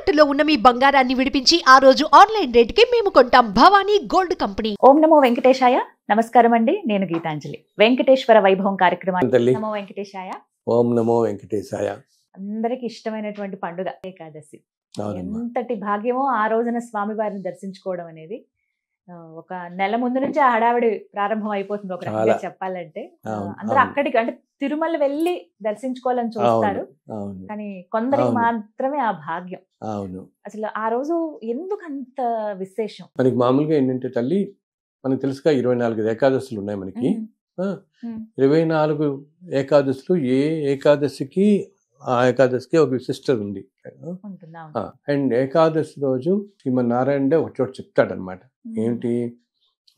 తాకట్టులో ఉన్న మీ బంగారాన్ని విడిపించి ఆ రోజు ఆన్లైన్ రేటుకి మేము కొంటాం. Bhavani gold company. ఓం నమో వెంకటేశాయ. నమస్కారం అండి, నేను గీతాంజలి. వెంకటేశ్వర వైభవం కార్యక్రమానికి నమో వెంకటేశాయ. ఓం నమో వెంకటేశాయ. అందరికి ఇష్టమైనటువంటి పండుగ ఏకాదశి. ఎంతటి భాగ్యమో ఆ రోజున స్వామివారిని దర్శించుకోవడం అనేది. ఒక నెల ముందు నుంచి ఆ హడావిడి ప్రారంభం అయిపోతుంది ఒక రకంగా చెప్పాలంటే. అందరూ అక్కడికి అంటే తిరుమల వెళ్ళి దర్శించుకోవాలని చూస్తారు, కానీ కొందరికి మాత్రమే ఆ భాగ్యం. అసలు ఆ రోజు ఎందుకు అంత విశేషం? మనకి మామూలుగా ఏంటంటే తల్లి, మనకు తెలుసుగా 24 ఏకాదశులు ఉన్నాయి మనకి. 24 ఏకాదశులు, ఏ ఏకాదశికి ఆ ఏకాదశికి ఒక విశిష్టత ఉంది. అండ్ ఏకాదశి రోజు శ్రీమన్నారాయణ ఒక చోట చెప్తాడనమాట. ఏమిటి?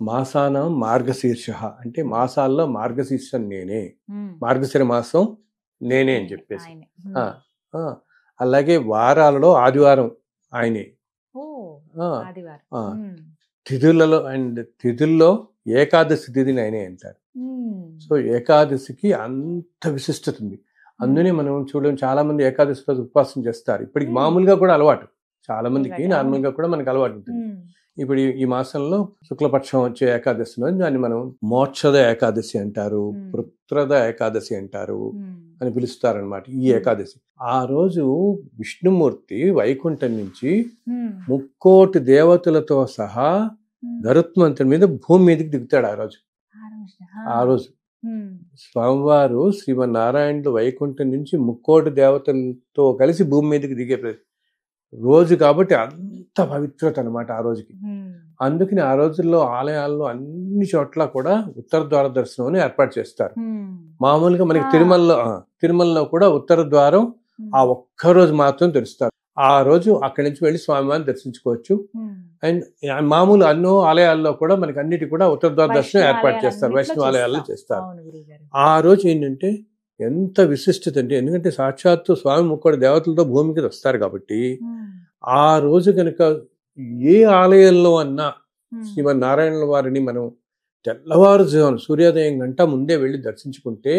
మాసానం మార్గశీర్ష అంటే మాసాల్లో మార్గశీర్షం నేనే, మార్గశిర మాసం నేనే అని చెప్పేసి. అలాగే వారాలలో ఆదివారం ఆయనే, తిథులలో అండ్ తిథుల్లో ఏకాదశి తిథిని ఆయనే అంటారు. సో ఏకాదశికి అంత విశిష్టత ఉంది. అందునే మనం చూడడం, చాలా మంది ఏకాదశి రోజు ఉపవాసం చేస్తారు. ఇప్పటికి మామూలుగా కూడా అలవాటు, చాలా మందికి నార్మల్ గా కూడా మనకి అలవాటు ఉంటుంది. ఇప్పుడు ఈ మాసంలో శుక్లపక్షం వచ్చే ఏకాదశి దాన్ని మనం మోక్షద ఏకాదశి అంటారు, పుత్ರದ ఏకాదశి అంటారు అని పిలుస్తారనమాట. ఈ ఏకాదశి ఆ రోజు విష్ణుమూర్తి వైకుంఠం నుంచి 3 కోటి దేవతలతో సహా గరుత్మంతుడి మీద భూమి మీదకి దిగుతాడు ఆ రోజు. స్వామివారు శ్రీమన్నారాయణుడు వైకుంఠం నుంచి 3 కోటి దేవతలతో కలిసి భూమి మీదకి దిగే రోజు కాబట్టి అంత పవిత్రత అనమాట ఆ రోజుకి. అందుకని ఆ రోజుల్లో ఆలయాల్లో అన్ని చోట్ల కూడా ఉత్తర ద్వార దర్శనం ఏర్పాటు చేస్తారు. మామూలుగా మనకి తిరుమలలో కూడా ఉత్తర ద్వారం ఆ ఒక్కరోజు మాత్రం తెరుస్తారు. ఆ రోజు అక్కడి నుంచి వెళ్ళి స్వామివారిని దర్శించుకోవచ్చు. అండ్ మామూలు అన్నో ఆలయాల్లో కూడా మనకి అన్నిటి కూడా ఉత్తర ద్వార దర్శనం ఏర్పాటు చేస్తారు, వైష్ణవ ఆలయాల్లో చేస్తారు. ఆ రోజు ఏంటంటే ఎంత విశిష్టత అంటే, ఎందుకంటే సాక్షాత్తు స్వామి 3 కోటి దేవతలతో భూమికి వస్తారు కాబట్టి ఆ రోజు కనుక ఏ ఆలయంలో అన్నా శ్రీమన్నారాయణుల వారిని మనం తెల్లవారుజామున సూర్యోదయం గంట ముందే వెళ్ళి దర్శించుకుంటే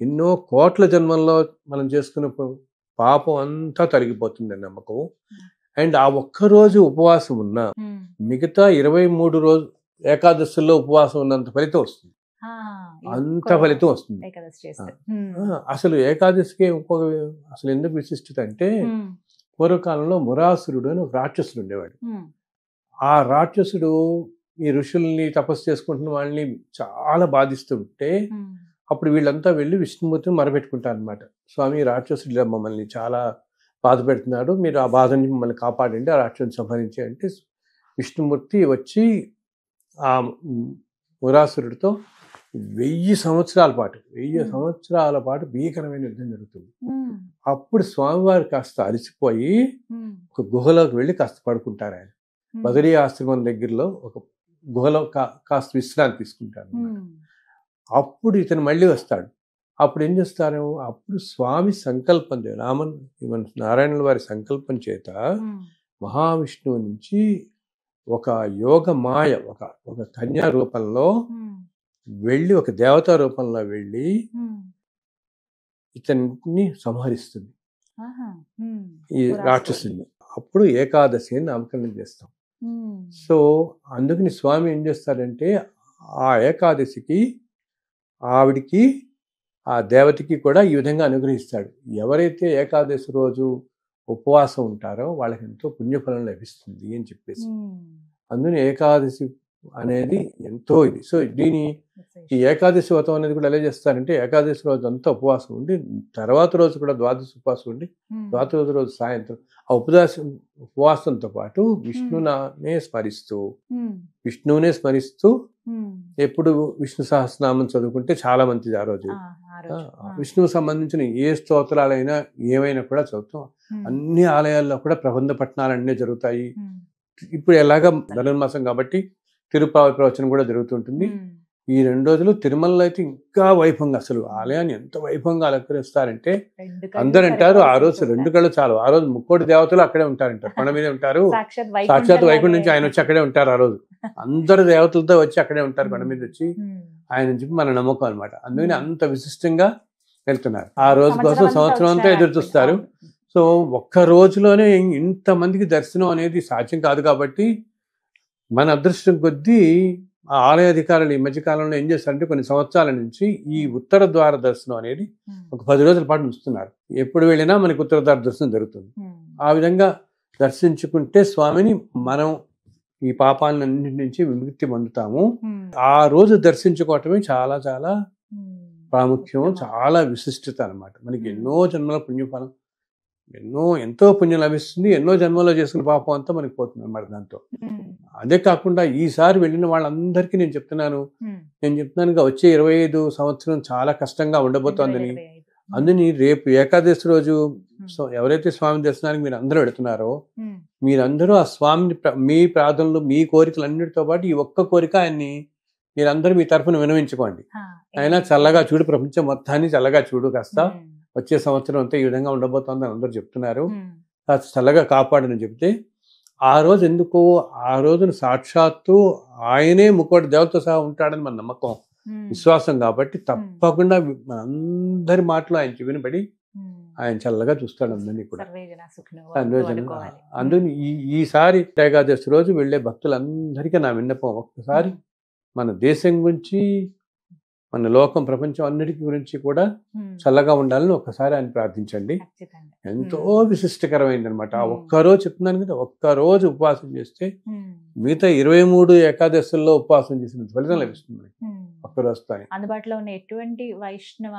ఎన్నో కోట్ల జన్మల్లో మనం చేసుకున్న పాపం అంతా తొలగిపోతుందని నమ్మకం. అండ్ ఆ ఒక్కరోజు ఉపవాసం ఉన్న మిగతా 23 రోజు ఏకాదశుల్లో ఉపవాసం ఉన్నంత ఫలితం వస్తుంది, అంత ఫలితం వస్తుంది. అసలు ఏకాదశికి ఇంకొక అసలు ఎందుకు విశిష్టత అంటే, పూర్వకాలంలో మురాసురుడు అని ఒక రాక్షసుడు ఉండేవాడు. ఆ రాక్షసుడు ఈ ఋషుల్ని తపస్సు చేసుకుంటున్న వాళ్ళని చాలా బాధిస్తుంటే అప్పుడు వీళ్ళంతా వెళ్ళి విష్ణుమూర్తిని మొరపెట్టుకుంటారు అనమాట. స్వామి, రాక్షసుడు మమ్మల్ని చాలా బాధ పెడుతున్నాడు, మీరు ఆ బాధ నుంచి మమ్మల్ని కాపాడండి, ఆ రాక్షసుని సంహరించి అంటే విష్ణుమూర్తి వచ్చి ఆ మురాసురుడితో 1000 సంవత్సరాల పాటు భీకరమైన యుద్ధం జరుగుతుంది. అప్పుడు స్వామివారు కాస్త అలసిపోయి ఒక గుహలోకి వెళ్ళి కాస్త పడుకుంటారు. ఆయన బదరీ ఆశ్రమం దగ్గరలో ఒక గుహలో కాస్త విశ్రాంతి తీసుకుంటారు. అప్పుడు ఇతను మళ్ళీ వస్తాడు. అప్పుడు ఏం చేస్తారు? అప్పుడు స్వామి సంకల్పం, నారాయణుల వారి సంకల్పం చేత మహావిష్ణువు నుంచి ఒక యోగ మాయ, ఒక కన్యా రూపంలో వెళ్ళి, ఒక దేవతా రూపంలో వెళ్ళి ఇతన్ని సంహరిస్తుంది, ఈ రాక్షసుని. అప్పుడు ఏకాదశి అని నామకరణం చేస్తాం. సో అందుకని స్వామి ఏం చేస్తారంటే, ఆ ఏకాదశికి ఆవిడికి, ఆ దేవతకి కూడా ఈ విధంగా అనుగ్రహిస్తాడు. ఎవరైతే ఏకాదశి రోజు ఉపవాసం ఉంటారో వాళ్ళకి ఎంతో పుణ్యఫలం లభిస్తుంది అని చెప్పేసి. అందుకని ఏకాదశి అనేది ఎంతో ఇది. సో ఈ ఏకాదశి వ్రతం అనేది కూడా ఎలా చేస్తారంటే, ఏకాదశి రోజు అంతా ఉపవాసం ఉండి, తర్వాత రోజు కూడా ద్వాదశి ఉపవాసం ఉండి, ద్వాదశి రోజు సాయంత్రం ఆ ఉపవాసంతో పాటు విష్ణువునే స్మరిస్తూ ఎప్పుడు విష్ణు సహస్రనామం చదువుకుంటే చాలా మంచిది. ఆ రోజు విష్ణువుకు సంబంధించిన ఏ స్తోత్రాలైనా ఏమైనా కూడా చదువుతాం. అన్ని ఆలయాల్లో కూడా ప్రబంధ పఠనాలన్నీ జరుగుతాయి. ఇప్పుడు ఎలాగా ధనుర్మాసం కాబట్టి తిరుపావి ప్రవచనం కూడా జరుగుతుంటుంది. ఈ 2 రోజులు తిరుమలలో అయితే ఇంకా వైభవంగా, అసలు ఆలయాన్ని ఎంత వైభవంగా అలంకరిస్తారంటే, అందరు అంటారు ఆ రోజు 2 కళ్ళు చాలు. ఆ రోజు 3 కోటి దేవతలు అక్కడే ఉంటారంటారు, కొండ మీద ఉంటారు. సాక్షాత్ వైకుంఠం నుంచి ఆయన వచ్చి అక్కడే ఉంటారు. ఆ రోజు అందరు దేవతలతో వచ్చి అక్కడే ఉంటారు, కొండ మీద వచ్చి ఆయన చెప్పి మన నమ్మకం అనమాట. అందుకని అంత విశిష్టంగా వెళ్తున్నారు. ఆ రోజు కోసం సంవత్సరం అంతా ఎదురు చూస్తారు. సో ఒక్క రోజులోనే ఇంతమందికి దర్శనం అనేది సాధ్యం కాదు కాబట్టి మన అదృష్టం కొద్దీ ఆ ఆలయ అధికారులు ఈ మధ్యకాలంలో ఏం చేస్తారంటే కొన్ని సంవత్సరాల నుంచి ఈ ఉత్తర ద్వార దర్శనం అనేది ఒక 10 రోజుల పాటు ఉంచుతున్నారు. ఎప్పుడు వెళ్ళినా మనకి ఉత్తర ద్వార దర్శనం జరుగుతుంది. ఆ విధంగా దర్శించుకుంటే స్వామిని మనం ఈ పాపాలన్నింటి నుంచి విముక్తి పొందుతాము. ఆ రోజు దర్శించుకోవటమే చాలా చాలా ప్రాముఖ్యం, చాలా విశిష్టత అన్నమాట. మనకి ఎన్నో జన్మల పుణ్యఫలం, ఎంతో పుణ్యం లభిస్తుంది. ఎన్నో జన్మలో చేసుకున్న పాపం అంతా మనకి పోతుంది అన్నమాట దాంతో. అదే కాకుండా ఈసారి వెళ్ళిన వాళ్ళందరికీ నేను చెప్తున్నాను వచ్చే 25 సంవత్సరం చాలా కష్టంగా ఉండబోతోందని. అందుని రేపు ఏకాదశి రోజు ఎవరైతే స్వామి దర్శనానికి మీరు అందరూ వెళుతున్నారో మీరందరూ ఆ స్వామిని మీ ప్రార్థనలు మీ కోరికలన్నిటితో పాటు ఈ ఒక్క కోరిక ఆయన్ని మీరందరూ మీ తరఫున వినవించుకోండి. ఆయన చల్లగా చూడు, ప్రపంచం మొత్తాన్ని చల్లగా చూడు, కాస్త వచ్చే సంవత్సరం అంతా ఈ విధంగా ఉండబోతోందని అందరూ చెప్తున్నారు, కాస్త చల్లగా కాపాడని చెప్తే ఆ రోజు ఎందుకో ఆ రోజున సాక్షాత్తు ఆయనే ముక్కోటి దేవతతో సహా ఉంటాడని మన నమ్మకం, విశ్వాసం కాబట్టి తప్పకుండా మనందరి మాటలు ఆయన వినబడి ఆయన చల్లగా చూస్తాడు అందరినీ కూడా. అందుకని ఈసారి ఏకాదశి రోజు వెళ్ళే భక్తులందరికీ నా విన్నపం, ఒక్కసారి మన దేశం గురించి, మన లోకం, ప్రపంచం అన్నిటికీ గురించి కూడా చల్లగా ఉండాలని ఒక్కసారి ఆయన ప్రార్థించండి. ఎంతో విశిష్టకరమైంది అనమాట. ఆ ఒక్కరోజు చెప్తున్నాను కదా, ఒక్కరోజు ఉపవాసం చేస్తే మిగతా 23 ఏకాదశుల్లో ఉపవాసం చేసిన ఫలితం లభిస్తుంది ఒక్కరోజుతో. అందుబాటులో ఉన్న ఎటువంటి వైష్ణవ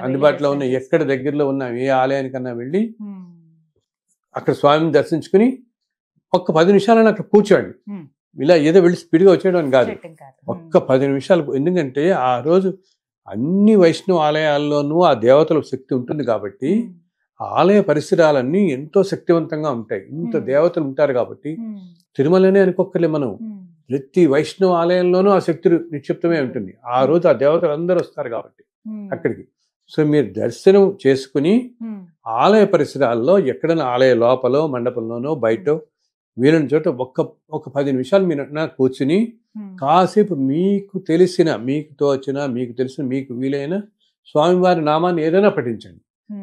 అందుబాటులో ఉన్న ఎక్కడ దగ్గరలో ఉన్న ఏ ఆలయానికన్నా వెళ్ళి అక్కడ స్వామిని దర్శించుకుని ఒక్క 10 నిమిషాలను అక్కడ కూర్చోండి. ఇలా ఏదో వెళ్ళి స్పీడ్గా వచ్చేయడం కాదు, ఒక్క 10 నిమిషాలు. ఎందుకంటే ఆ రోజు అన్ని వైష్ణవ ఆలయాల్లోనూ ఆ దేవతల శక్తి ఉంటుంది కాబట్టి ఆలయ పరిసరాలన్నీ ఎంతో శక్తివంతంగా ఉంటాయి. ఇంత దేవతలు ఉంటారు కాబట్టి తిరుమలనే అనుకోక్కర్లే, మనం ప్రతి వైష్ణవ ఆలయంలోనూ ఆ శక్తి నిక్షిప్తమే ఉంటుంది. ఆ రోజు ఆ దేవతలు అందరూ వస్తారు కాబట్టి అక్కడికి. సో మీరు దర్శనం చేసుకుని ఆలయ పరిసరాల్లో ఎక్కడైనా ఆలయ లోపల మండపంలోనో బయట వీలైన చోట ఒక 10 నిమిషాలు మీరు కూర్చుని కాసేపు మీకు తెలిసిన, మీకు తోచిన, మీకు తెలిసిన, మీకు వీలైన స్వామివారి నామాన్ని ఏదైనా పఠించండి.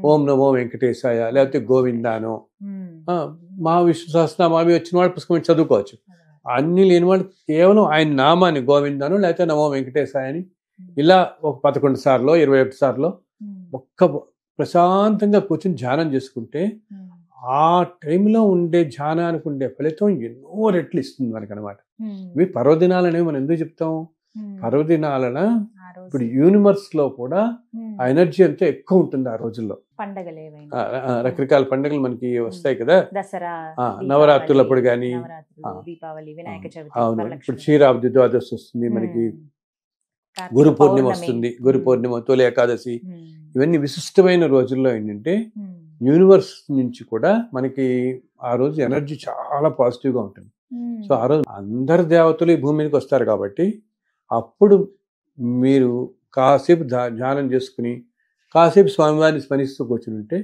ఓం నమో వెంకటేశాయ, లేకపోతే గోవిందానో, మా విష్ణు సహస్రనామావి వచ్చిన వాళ్ళు పుస్తకం చదువుకోవచ్చు. అన్ని లేని వాళ్ళు కేవలం ఆయన నామాన్ని గోవిందానో లేకపోతే నమో వెంకటేశాయ అని ఇలా ఒక 11 సార్లు 21 సార్లు ఒక్క ప్రశాంతంగా కూర్చొని ధ్యానం చేసుకుంటే ఆ టైంలో ఉండే ధ్యానానికి ఉండే ఫలితం ఎన్నో రెట్లు ఇస్తుంది మనకి అనమాట. ఇవి పర్వదినాలనేవి మనం ఎందుకు చెప్తాం, పర్వదినాలన ఇప్పుడు యూనివర్స్ లో కూడా ఆ ఎనర్జీ అంతా ఎక్కువ ఉంటుంది ఆ రోజుల్లో. రకరకాల పండుగలు మనకి వస్తాయి కదా, దసరా, నవరాత్రులప్పుడు కానీ, అవును, ఇప్పుడు క్షీరాబ్ది ద్వాదశి వస్తుంది మనకి, గురు పూర్ణిమ వస్తుంది, గురు పూర్ణిమ, తొలి ఏకాదశి, ఇవన్నీ విశిష్టమైన రోజుల్లో ఏంటంటే యూనివర్స్ నుంచి కూడా మనకి ఆ రోజు ఎనర్జీ చాలా పాజిటివ్గా ఉంటుంది. సో ఆ రోజు అందరు దేవతలు ఈ భూమి మీదకి వస్తారు కాబట్టి అప్పుడు మీరు కాసేపు ధ్యానం చేసుకుని కాసేపు స్వామివారిని స్మరిస్తూ కూర్చుని ఉంటే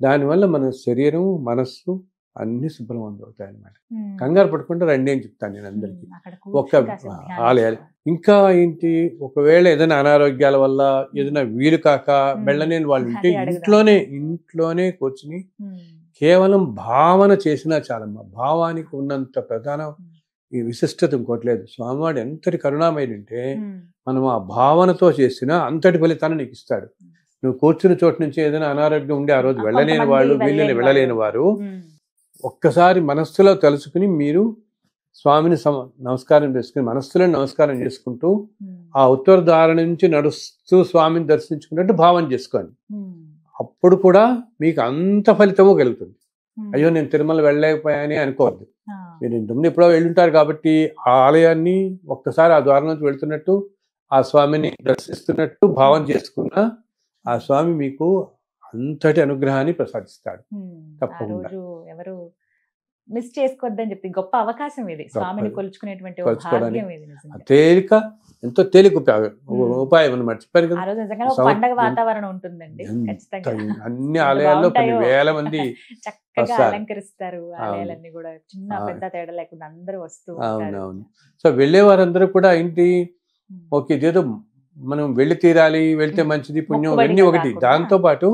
దానివల్ల మన శరీరం, మనస్సు అన్ని శుభ్రవంతం అవుతాయి అన్నమాట. కంగారు పడకుండా రండి అని చెప్తాను నేను అందరికీ. ఒక ఆలయాలు ఇంకా ఏంటి, ఒకవేళ ఏదైనా అనారోగ్యాల వల్ల ఏదైనా వీలు కాక వెళ్ళలేని వాళ్ళు ఉంటే ఇంట్లోనే కూర్చుని కేవలం భావన చేసినా చాలమ్మా. భావానికి ఉన్నంత ప్రధాన ఈ విశిష్టత ఇంకోట్లేదు. స్వామివాడు ఎంతటి కరుణామయుడంటే మనం ఆ భావనతో చేసినా అంతటి ఫలితాన్ని నీకు ఇస్తాడు. నువ్వు కూర్చుని చోటు నుంచి ఏదైనా అనారోగ్యం ఉండి ఆ రోజు వెళ్ళలేని వాళ్ళు, వీళ్ళని వెళ్ళలేని వారు ఒక్కసారి మనస్సులో తలుచుకుని మీరు స్వామిని నమస్కారం చేసుకుని మనస్సులో నమస్కారం చేసుకుంటూ ఆ ఉత్తర ద్వారం నుంచి నడుస్తూ స్వామిని దర్శించుకున్నట్టు భావన చేసుకోండి. అప్పుడు కూడా మీకు అంత ఫలితము కలుగుతుంది. అయ్యో నేను తిరుమల వెళ్ళలేకపోయాని అనుకోవద్దు. మీరు ఇంతకుముందు ఎప్పుడో వెళ్ళుంటారు కాబట్టి ఆ ఆలయాన్ని ఒక్కసారి ఆ ద్వారం నుంచి వెళ్తున్నట్టు, ఆ స్వామిని దర్శిస్తున్నట్టు భావన చేసుకున్నా ఆ స్వామి మీకు అంతటి అనుగ్రహాన్ని ప్రసాదిస్తాడు. తప్పకుండా ఎవరు మిస్ చేసుకోవద్దని చెప్పి గొప్ప అవకాశం ఇది, స్వామిని కొలుచుకునేటువంటి తేలిక, ఎంతో తేలిక ఉపాయం అన్నమాట. చెప్పారు కదా, పండగ వాతావరణం ఉంటుందండి. అన్ని ఆలయాల్లో కొన్ని వేల మంది చక్కగా అలంకరిస్తారు ఆలయాలన్నీ కూడా, చిన్న పెద్ద తేడా లేకుండా అందరూ వస్తూ. అవునవును. సో వెళ్ళే వారందరూ కూడా ఏంటి, ఓకే ఇదేదో మనం వెళ్ళి తీరాలి, వెళ్తే మంచిది పుణ్యం ఇవన్నీ ఒకటి. దాంతో పాటు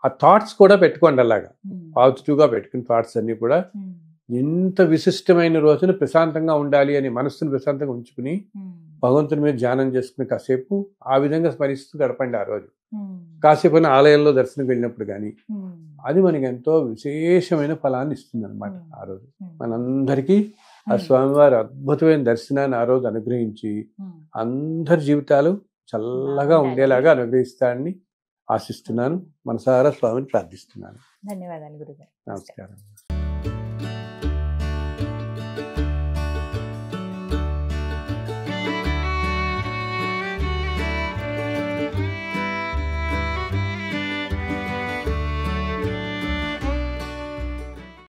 ఆ థాట్స్ కూడా పెట్టుకోండి అలాగా పాజిటివ్గా పెట్టుకుని థాట్స్ అన్నీ కూడా ఇంత విశిష్టమైన రోజున ప్రశాంతంగా ఉండాలి అని మనస్సును ప్రశాంతంగా ఉంచుకుని భగవంతుని మీద ధ్యానం చేసుకుని కాసేపు ఆ విధంగా స్మరిస్తూ గడపండి ఆ రోజు. కాసేపు ఆలయంలో దర్శనం వెళ్ళినప్పుడు కానీ అది మనకి ఎంతో విశేషమైన ఫలాన్ని ఇస్తుంది అనమాట. ఆ రోజు మనందరికీ ఆ స్వామివారి అద్భుతమైన దర్శనాన్ని ఆ రోజు అనుగ్రహించి అందరి జీవితాలు చల్లగా ఉండేలాగా అనుగ్రహిస్తాడని ఆశిస్తున్నాను. మనసారా స్వామిని ప్రార్థిస్తున్నాను. ధన్యవాదాలు గురుగారు. నమస్కారం.